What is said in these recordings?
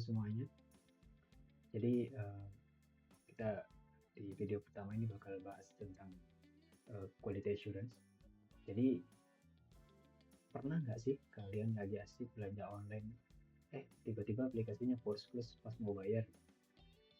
semuanya. Jadi kita di video pertama ini bakal bahas tentang quality assurance. Jadi pernah nggak sih kalian lagi asik belanja online, tiba-tiba aplikasinya force close pas mau bayar,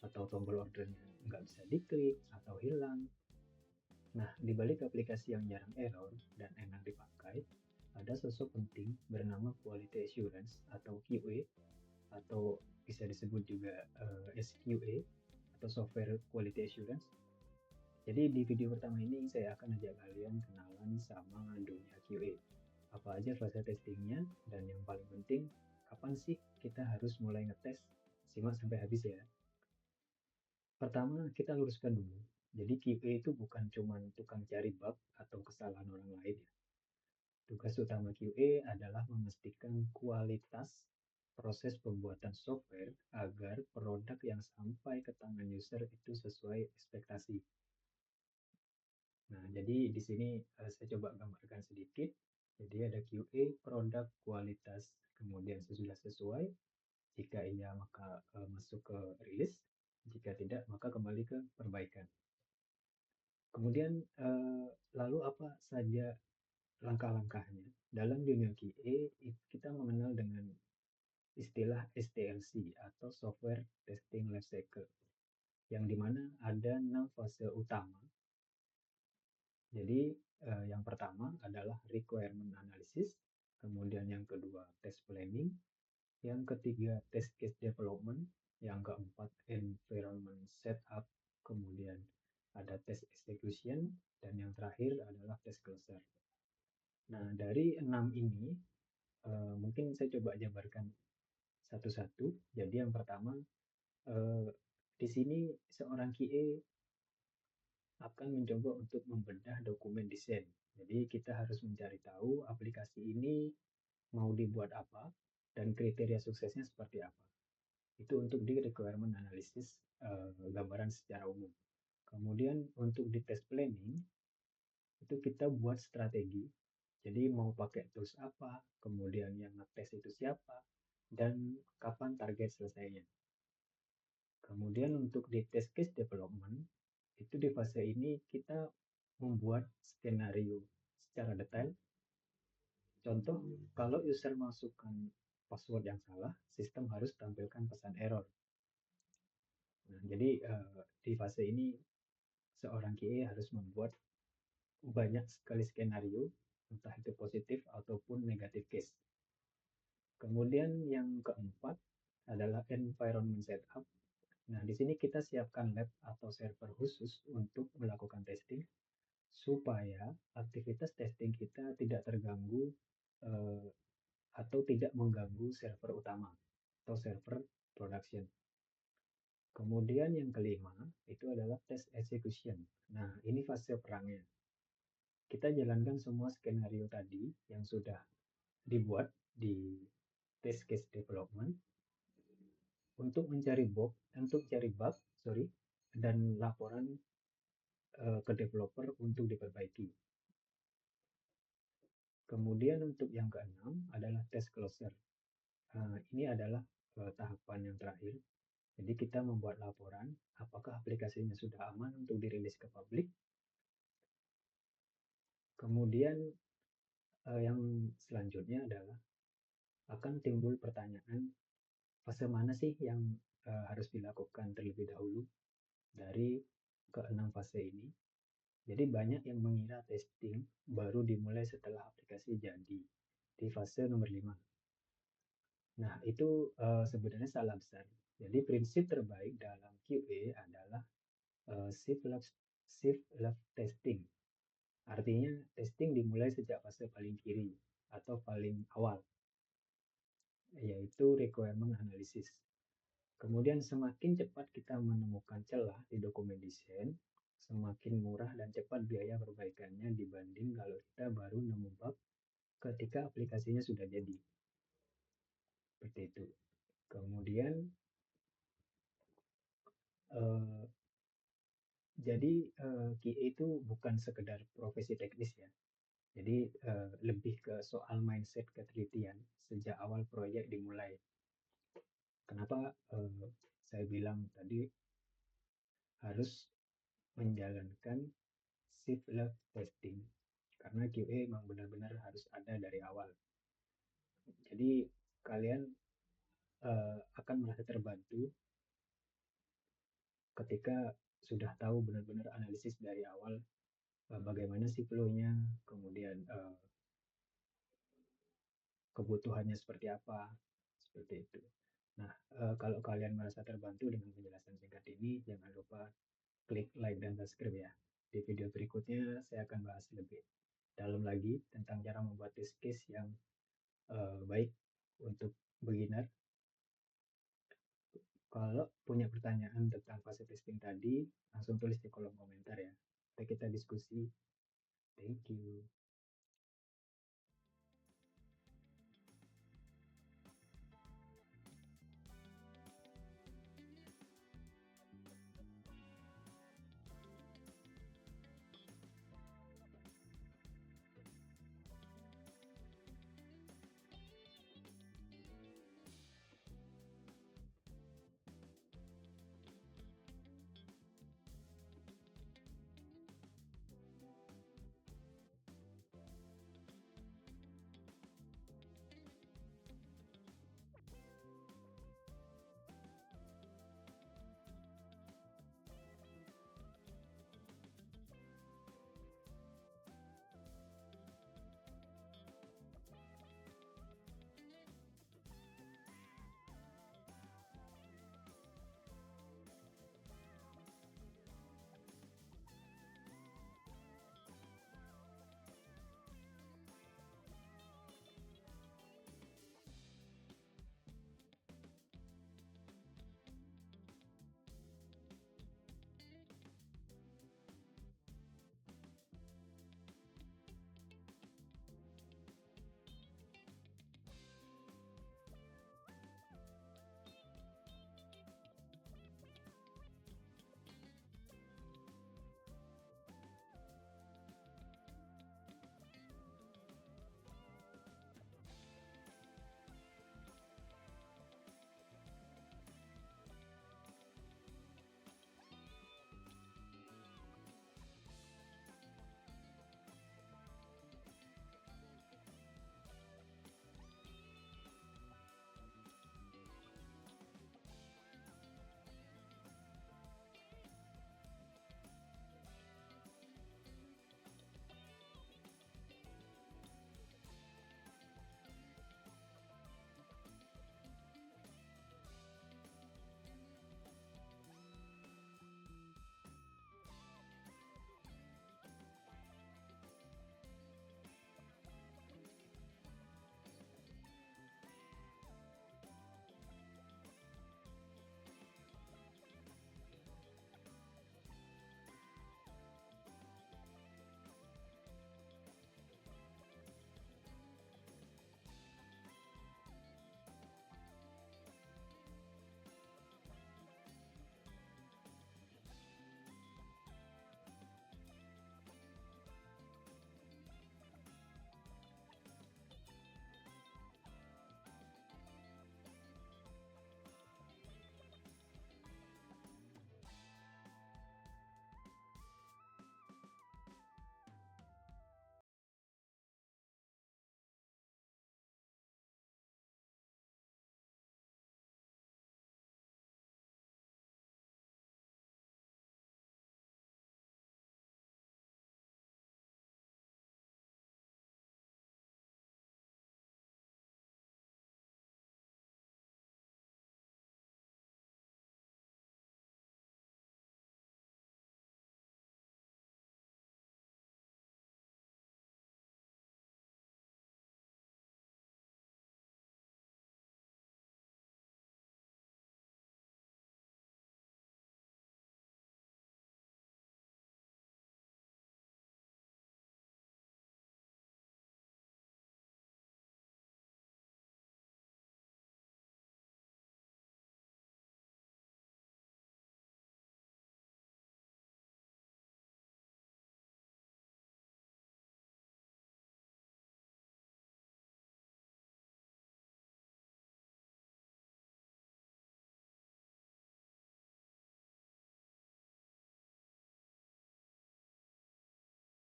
atau tombol ordernya nggak bisa diklik atau hilang. Nah, di balik aplikasi yang jarang error dan enak dipakai, ada sosok penting bernama quality assurance atau QA, atau bisa disebut juga SQA atau software quality assurance. Jadi di video pertama ini saya akan ajak kalian kenalan sama dunia QA. Apa aja fase testingnya, dan yang paling penting, kapan sih kita harus mulai ngetes? Simak sampai habis ya. Pertama, kita luruskan dulu. Jadi QA itu bukan cuma tukang cari bug atau kesalahan orang lain ya. Tugas utama QA adalah memastikan kualitas proses pembuatan software agar produk yang sampai ke tangan user itu sesuai ekspektasi. Nah, jadi di sini saya coba gambarkan sedikit. Jadi ada QA, produk, kualitas, kemudian sesudah sesuai. Jika iya maka masuk ke rilis, jika tidak maka kembali ke perbaikan. Kemudian lalu apa saja langkah-langkahnya? Dalam dunia QA kita mengenal dengan istilah STLC atau Software Testing Life Cycle, yang dimana ada 6 fase utama. Jadi yang pertama adalah requirement analysis, kemudian yang kedua test planning, yang ketiga test case development, yang keempat environment setup, kemudian ada test execution, dan yang terakhir adalah test closure. Nah, dari 6 ini mungkin saya coba jabarkan satu-satu. Jadi yang pertama, di sini seorang QA akan mencoba untuk membedah dokumen desain. Jadi kita harus mencari tahu aplikasi ini mau dibuat apa dan kriteria suksesnya seperti apa. Itu untuk di requirement analysis, gambaran secara umum. Kemudian untuk di test planning, itu kita buat strategi. Jadi mau pakai tools apa, kemudian yang ngetes itu siapa, dan kapan target selesainya. Kemudian untuk di test case development, itu di fase ini kita membuat skenario secara detail. Contoh, kalau user masukkan password yang salah, sistem harus tampilkan pesan error. Nah, jadi di fase ini seorang QA harus membuat banyak sekali skenario, entah itu positif ataupun negatif case. Kemudian yang keempat adalah environment setup. Nah, di sini kita siapkan lab atau server khusus untuk melakukan testing supaya aktivitas testing kita tidak terganggu eh, atau tidak mengganggu server utama atau server production. Kemudian yang kelima itu adalah test execution. Nah, ini fase perangnya. Kita jalankan semua skenario tadi yang sudah dibuat di test case development untuk cari bug, dan laporan ke developer untuk diperbaiki. Kemudian untuk yang keenam adalah test closure. Ini adalah tahapan yang terakhir. Jadi kita membuat laporan apakah aplikasinya sudah aman untuk dirilis ke publik. Kemudian yang selanjutnya adalah akan timbul pertanyaan, fase mana sih yang harus dilakukan terlebih dahulu dari keenam fase ini. Jadi banyak yang mengira testing baru dimulai setelah aplikasi jadi di fase nomor 5. Nah, itu sebenarnya salah besar. Jadi prinsip terbaik dalam QA adalah shift left testing. Artinya testing dimulai sejak fase paling kiri atau paling awal, yaitu requirement analysis. Kemudian semakin cepat kita menemukan celah di dokumen desain, semakin murah dan cepat biaya perbaikannya dibanding kalau kita baru nemu bug ketika aplikasinya sudah jadi. Seperti itu. Kemudian jadi QA itu bukan sekedar profesi teknis ya. Jadi lebih ke soal mindset ketelitian sejak awal proyek dimulai. Kenapa saya bilang tadi harus menjalankan shift left testing? Karena QA memang benar-benar harus ada dari awal. Jadi kalian akan merasa terbantu ketika sudah tahu benar-benar analisis dari awal, bagaimana sih flow-nya, kemudian kebutuhannya seperti apa, seperti itu. Nah, kalau kalian merasa terbantu dengan penjelasan singkat ini, jangan lupa klik like dan subscribe ya. Di video berikutnya saya akan bahas lebih dalam lagi tentang cara membuat test case yang baik untuk beginner. Kalau punya pertanyaan tentang fase testing tadi, langsung tulis di kolom komentar ya. Kita diskusi. Thank you.